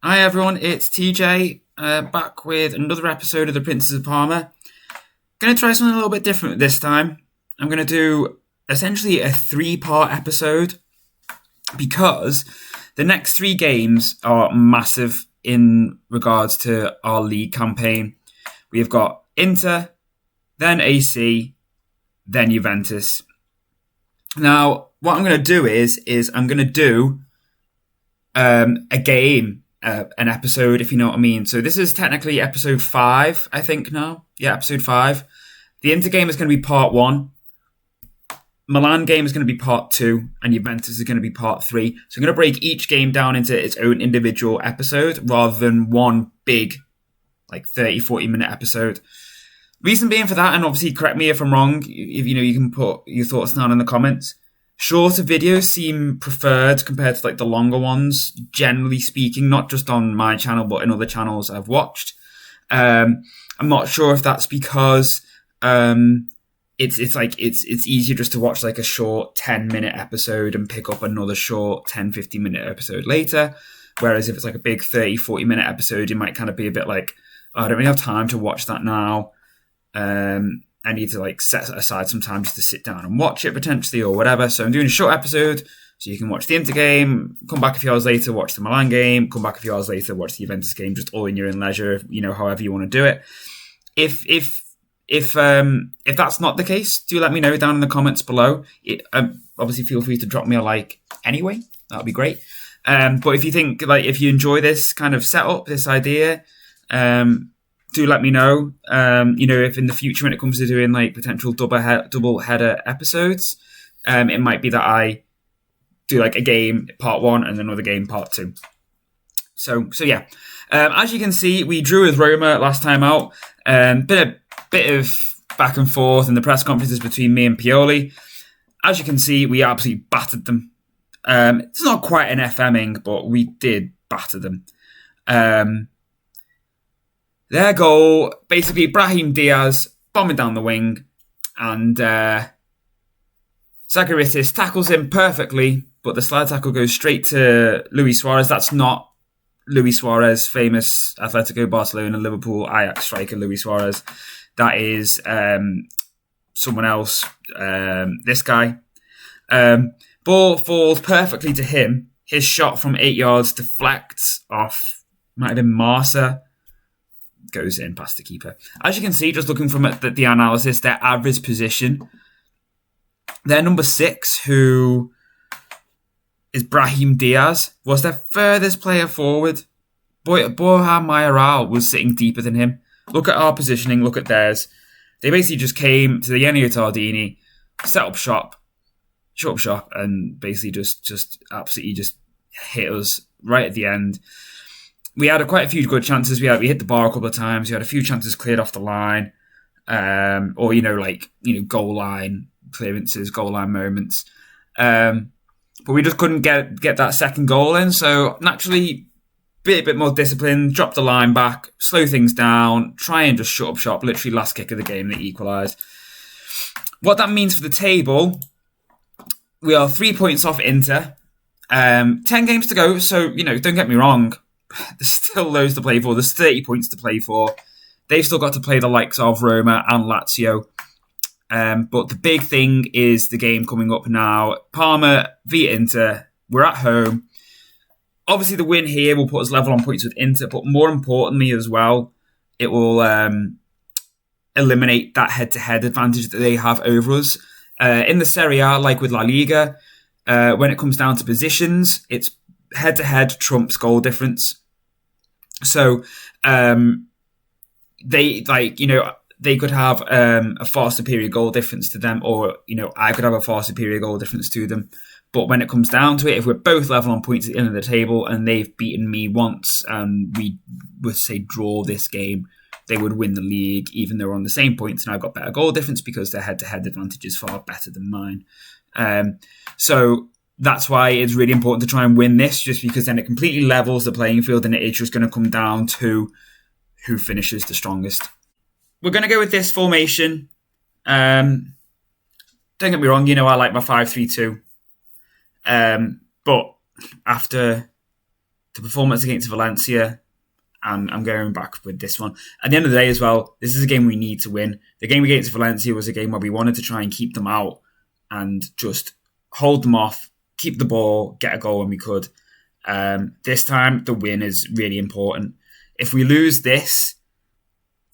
Hi everyone, it's TJ, back with another episode of the Princes of Parma. Going to try something a little bit different this time. I'm going to do essentially a 3-part episode because the next 3 games are massive in regards to our league campaign. We've got Inter, then AC, then Juventus. Now, what I'm going to do is I'm going to do a game, an episode, if you know what I mean. So this is technically episode 5, I think now. Yeah, episode 5. The Inter game is going to be part 1. Milan game is going to be part 2. And Juventus is going to be part 3. So I'm going to break each game down into its own individual episode rather than one big, 30-40 minute episode. Reason being for that, and obviously correct me if I'm wrong, if you can put your thoughts down in the comments. Shorter videos seem preferred compared to the longer ones, generally speaking, not just on my channel, but in other channels I've watched. I'm not sure if that's because it's easier just to watch a short 10-minute episode and pick up another short 10-15 minute episode later. Whereas if it's a big 30-40 minute episode, you might kind of be a bit oh, I don't really have time to watch that now. I need to set aside some time just to sit down and watch it potentially or whatever. So I'm doing a short episode so you can watch the Inter game, come back a few hours later, watch the Milan game, come back a few hours later, watch the Juventus game, just all in your own leisure, however you want to do it. If that's not the case, do let me know down in the comments below. Obviously feel free to drop me a like anyway. That'd be great. But if you think if you enjoy this kind of setup, this idea, do let me know. If in the future when it comes to doing potential double header episodes, it might be that I do a game part 1 and another game part 2. So yeah. As you can see, we drew with Roma last time out. Bit of back and forth in the press conferences between me and Pioli. As you can see, we absolutely battered them. It's not quite an FMing, but we did batter them. Their goal, basically, Brahim Diaz bombing down the wing, and Zagaritis tackles him perfectly, but the slide tackle goes straight to Luis Suarez. That's not Luis Suarez, famous Atletico, Barcelona, Liverpool, Ajax striker Luis Suarez. That is someone else, this guy. Ball falls perfectly to him. His shot from 8 yards deflects off, might have been Marsa, goes in past the keeper. As you can see, just looking from the analysis, their average position, their number 6, who is Brahim Diaz, was their furthest player forward. Borja Mayoral was sitting deeper than him. Look at our positioning, look at theirs. They basically just came to the Ennio Tardini, set up shop, and basically just absolutely just hit us right at the end. We had quite a few good chances. We hit the bar a couple of times. We had a few chances cleared off the line, or goal line clearances, goal line moments. But we just couldn't get that second goal in. So naturally, a bit more discipline, drop the line back, slow things down, try and just shut up shop. Literally last kick of the game, they equalised. What that means for the table, we are 3 points off Inter. 10 games to go. So don't get me wrong. There's still loads to play for. There's 30 points to play for. They've still got to play the likes of Roma and Lazio. But the big thing is the game coming up now. Parma via Inter. We're at home. Obviously, the win here will put us level on points with Inter. But more importantly as well, it will eliminate that head-to-head advantage that they have over us. In the Serie A, like with La Liga, when it comes down to positions, it's head-to-head trumps goal difference. So they could have a far superior goal difference to them, or I could have a far superior goal difference to them. But when it comes down to it, if we're both level on points at the end of the table and they've beaten me once and we would say draw this game, they would win the league even though we're on the same points and I've got better goal difference because their head-to-head advantage is far better than mine. So that's why it's really important to try and win this, just because then it completely levels the playing field and it's just going to come down to who finishes the strongest. We're going to go with this formation. Don't get me wrong, I like my 5-3-2. But after the performance against Valencia, I'm going back with this one. At the end of the day as well, this is a game we need to win. The game against Valencia was a game where we wanted to try and keep them out and just hold them off, keep the ball, get a goal when we could. This time, the win is really important. If we lose this,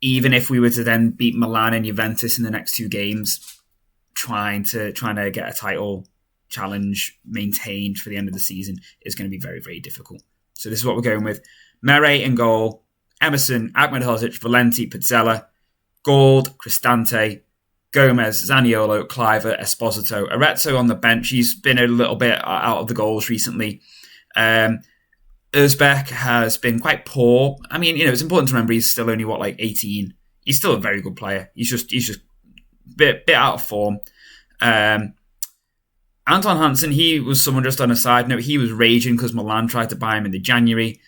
even if we were to then beat Milan and Juventus in the next 2 games, trying to get a title challenge maintained for the end of the season is going to be very, very difficult. So this is what we're going with. Mere in goal, Emerson, Ahmedhodzic, Valenti, Pizzella, Gold, Cristante, Gomez, Zaniolo, Cliver, Esposito, Arezzo on the bench. He's been a little bit out of the goals recently. Özbek has been quite poor. I mean, it's important to remember he's still only 18. He's still a very good player. He's just a bit out of form. Anton Hansen, he was someone just on a side note. He was raging because Milan tried to buy him in the January.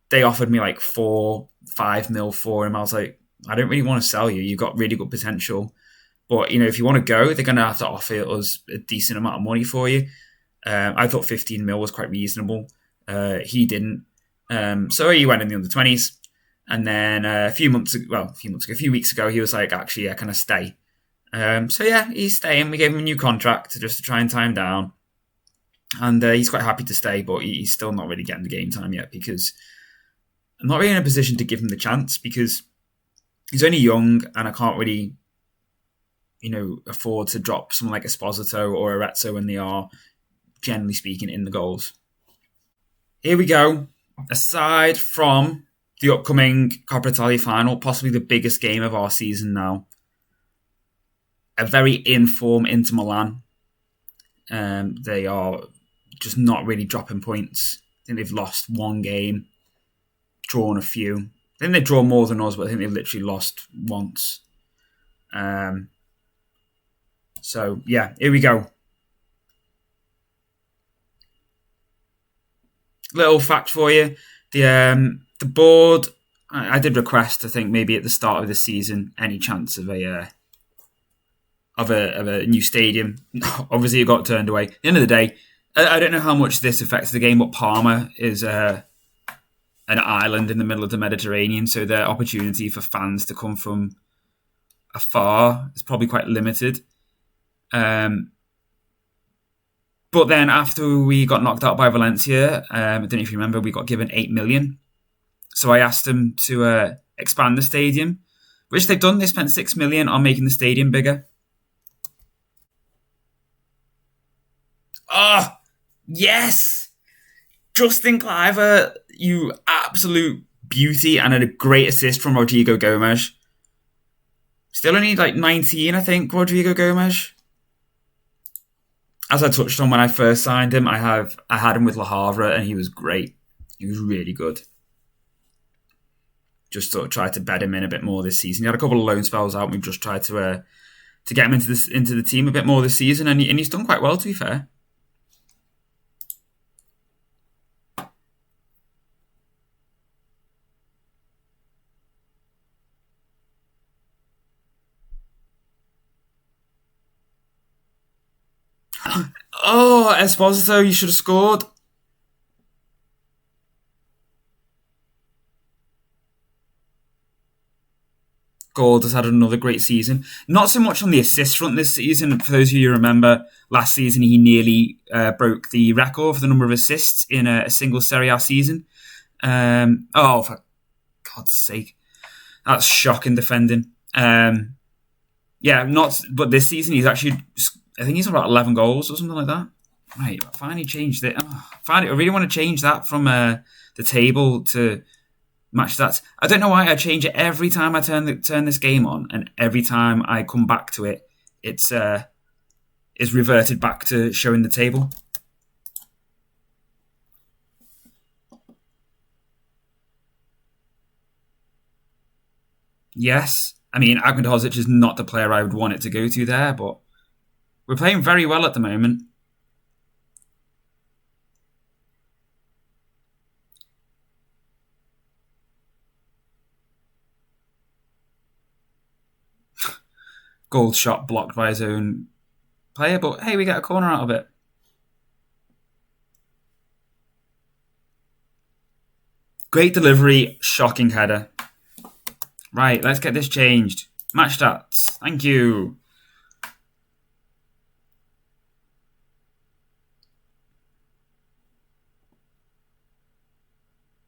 They offered me 4-5 mil for him. I was like, I don't really want to sell you. You've got really good potential. But, if you want to go, they're going to have to offer us a decent amount of money for you. I thought 15 mil was quite reasonable. He didn't. So he went in the under-20s. And then a few weeks ago, he was like, actually, can I stay? So yeah, he's staying. We gave him a new contract just to try and tie him down. And he's quite happy to stay, but he's still not really getting the game time yet because I'm not really in a position to give him the chance because he's only young and I can't really, afford to drop someone like Esposito or Arezzo when they are, generally speaking, in the goals. Here we go. Aside from the upcoming Coppa Italia final, possibly the biggest game of our season now, a very in-form Inter Milan. They are just not really dropping points. I think they've lost 1 game, drawn a few. I think they've drawn more than us, but I think they've literally lost once. So, yeah, here we go. Little fact for you. The board, I did request, I think, maybe at the start of the season, any chance of a new stadium. Obviously, it got turned away. At the end of the day, I don't know how much this affects the game, but Parma is an island in the middle of the Mediterranean, so the opportunity for fans to come from afar is probably quite limited. But then after we got knocked out by Valencia, I don't know if you remember, we got given 8 million. So I asked them to expand the stadium, which they've done. They spent 6 million on making the stadium bigger. Oh, yes! Justin Cliver, you absolute beauty, and a great assist from Rodrigo Gomes. Still only 19, I think, Rodrigo Gomes. As I touched on when I first signed him, I had him with Le Havre, and he was great. He was really good. Just sort of tried to bed him in a bit more this season. He had a couple of loan spells out, and we've just tried to get him into the team a bit more this season, and he's done quite well, to be fair. Oh, Esposito, you should have scored. Gold has had another great season. Not so much on the assist front this season. For those of you who remember, last season he nearly broke the record for the number of assists in a single Serie A season. For God's sake. That's shocking defending. But this season he's actually... I think he's about 11 goals or something like that. Right, I finally changed it. I really want to change that from the table to match that. I don't know why I change it every time I turn this game on, and every time I come back to it, it's reverted back to showing the table. Yes, I mean Ahmedhodzic is not the player I would want it to go to there, but we're playing very well at the moment. Gold shot blocked by his own player, but hey, we get a corner out of it. Great delivery, shocking header. Right, let's get this changed. Match stats. Thank you.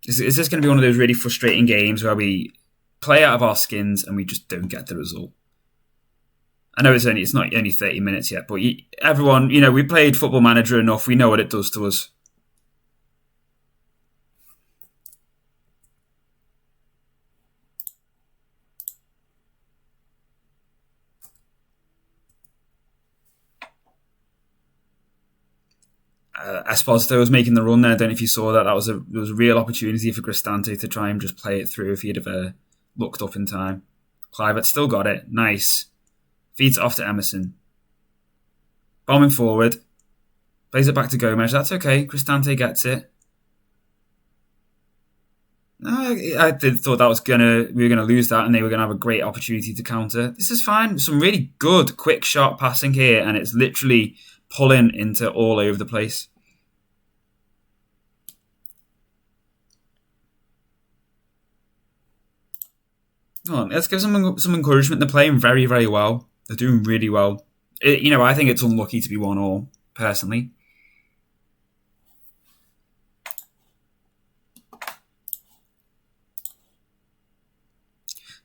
Is this going to be one of those really frustrating games where we play out of our skins and we just don't get the result? I know it's not only 30 minutes yet, but everyone, we played Football Manager enough. We know what it does to us. Esposito was making the run there. I don't know if you saw that. There was a real opportunity for Cristante to try and just play it through if he'd have looked up in time. Kluivert still got it. Nice. Feeds it off to Emerson. Bombing forward. Plays it back to Gomez. That's okay. Cristante gets it. I thought we were gonna lose that and they were gonna have a great opportunity to counter. This is fine. Some really good quick shot passing here, and it's literally pulling into all over the place. Oh, let's give them some encouragement. They're playing very, very well. They're doing really well. I think it's unlucky to be 1-1, personally.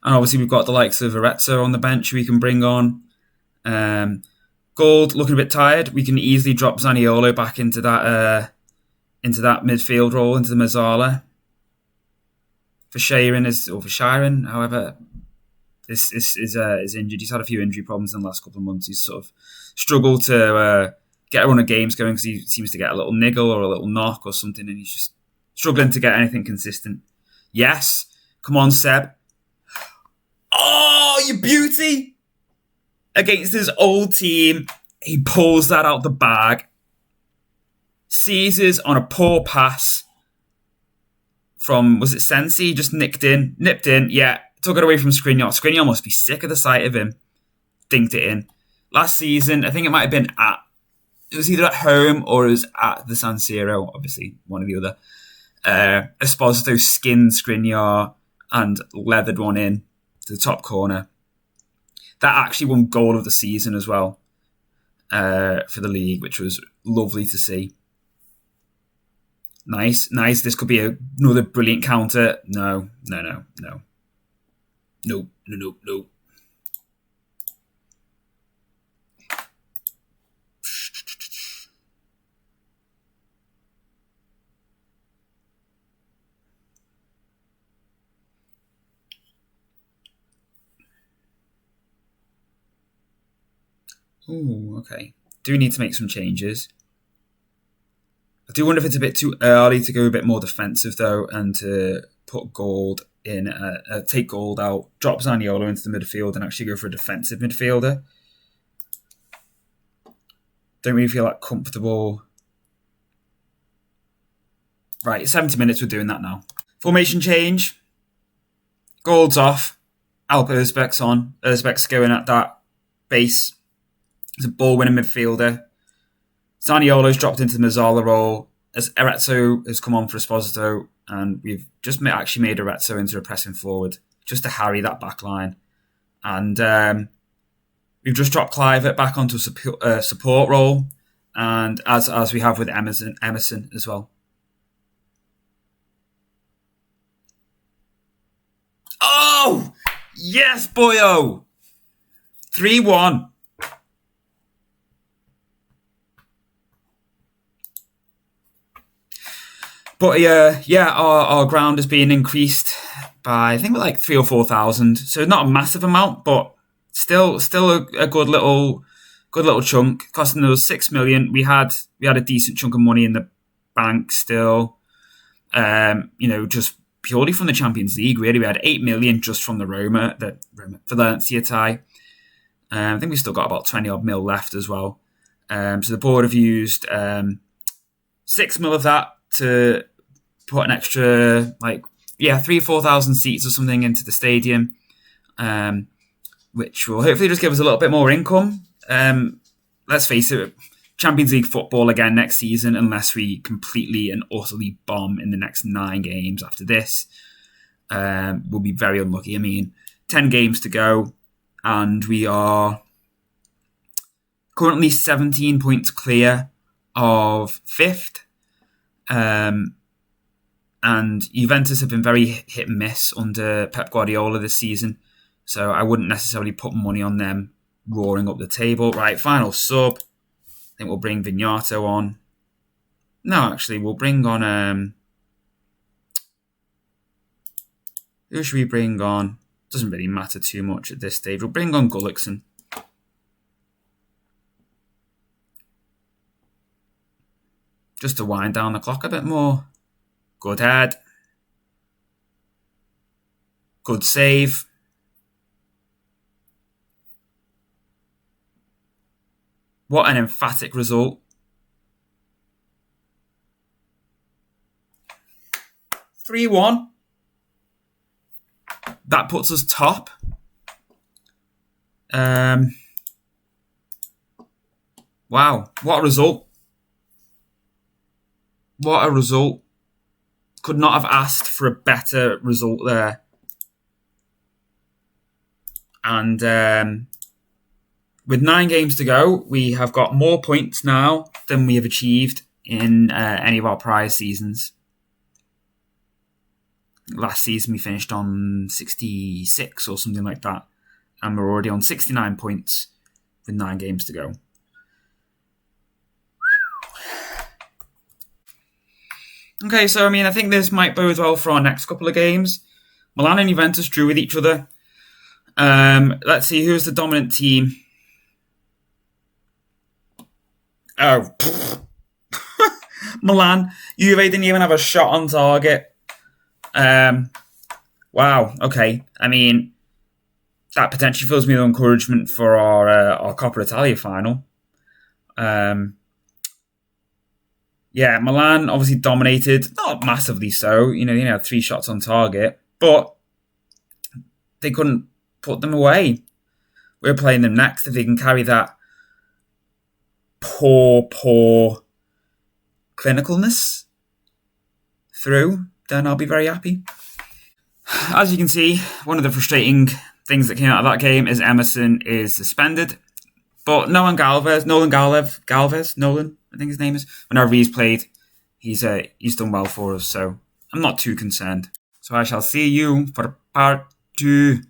And obviously we've got the likes of Arezzo on the bench we can bring on. Gold looking a bit tired. We can easily drop Zaniolo back into that midfield role, into the Mazzala. For Shiren, however, is injured. He's had a few injury problems in the last couple of months. He's sort of struggled to get a run of games going because he seems to get a little niggle or a little knock or something, and he's just struggling to get anything consistent. Yes, come on, Seb. Oh, you beauty! Against his old team, he pulls that out the bag, seizes on a poor pass from, was it Sensi? Just nipped in, yeah, took it away from Skriniar. Skriniar must be sick of the sight of him. Dinked it in. Last season, I think it might have been it was either at home or it was at the San Siro, obviously, one or the other. Esposito skinned Skriniar and leathered one in to the top corner. That actually won goal of the season as well for the league, which was lovely to see. Nice. This could be another brilliant counter. No. Ooh, okay. Do need to make some changes. I do wonder if it's a bit too early to go a bit more defensive, though, and to put Gold in, take Gold out, drop Zaniolo into the midfield, and actually go for a defensive midfielder. Don't really feel that comfortable. Right, 70 minutes, we're doing that now. Formation change. Gold's off. Alp Özbek's on. Özbek's going at that base. He's a ball-winning midfielder. Zaniolo's dropped into the Mazzala role. As Arezzo has come on for Esposito, and we've just actually made Arezzo into a pressing forward just to harry that back line. And we've just dropped Kluivert back onto a support role, and as we have with Emerson as well. Oh! Yes, boyo! 3-1. But our ground has been increased by, I think, like 3,000 or 4,000. So not a massive amount, but still a good little chunk. Costing us 6 million. We had a decent chunk of money in the bank still. Just purely from the Champions League. Really, we had 8 million just from the Valencia tie. I think we still got about 20 odd mil left as well. So the board have used 6 mil of that to put an extra 3,000 or 4,000 seats or something into the stadium, which will hopefully just give us a little bit more income. Let's face it, Champions League football again next season unless we completely and utterly bomb in the next 9 games after this. We'll be very unlucky. I mean, 10 games to go, and we are currently 17 points clear of 5th. And Juventus have been very hit and miss under Pep Guardiola this season, so I wouldn't necessarily put money on them roaring up the table. Right, final sub. I think we'll bring Vignato on. No, actually, we'll bring on... who should we bring on? Doesn't really matter too much at this stage. We'll bring on Gullikson. Just to wind down the clock a bit more. Good head. Good save. What an emphatic result. 3-1. That puts us top. Wow, what a result. What a result. Could not have asked for a better result there. And with 9 games to go, we have got more points now than we have achieved in any of our prior seasons. Last season we finished on 66 or something like that. And we're already on 69 points with 9 games to go. Okay, so I mean, I think this might bode well for our next couple of games. Milan and Juventus drew with each other. Let's see, who's the dominant team? Oh, Milan. Juve didn't even have a shot on target. Wow, okay. I mean, that potentially fills me with encouragement for our Coppa Italia final. Yeah, Milan obviously dominated, not massively so. You know, they had 3 shots on target, but they couldn't put them away. We're playing them next. If they can carry that poor clinicalness through, then I'll be very happy. As you can see, one of the frustrating things that came out of that game is Emerson is suspended. But Nolan, I think his name is. Whenever he's played, he's done well for us, so I'm not too concerned. So I shall see you for part 2.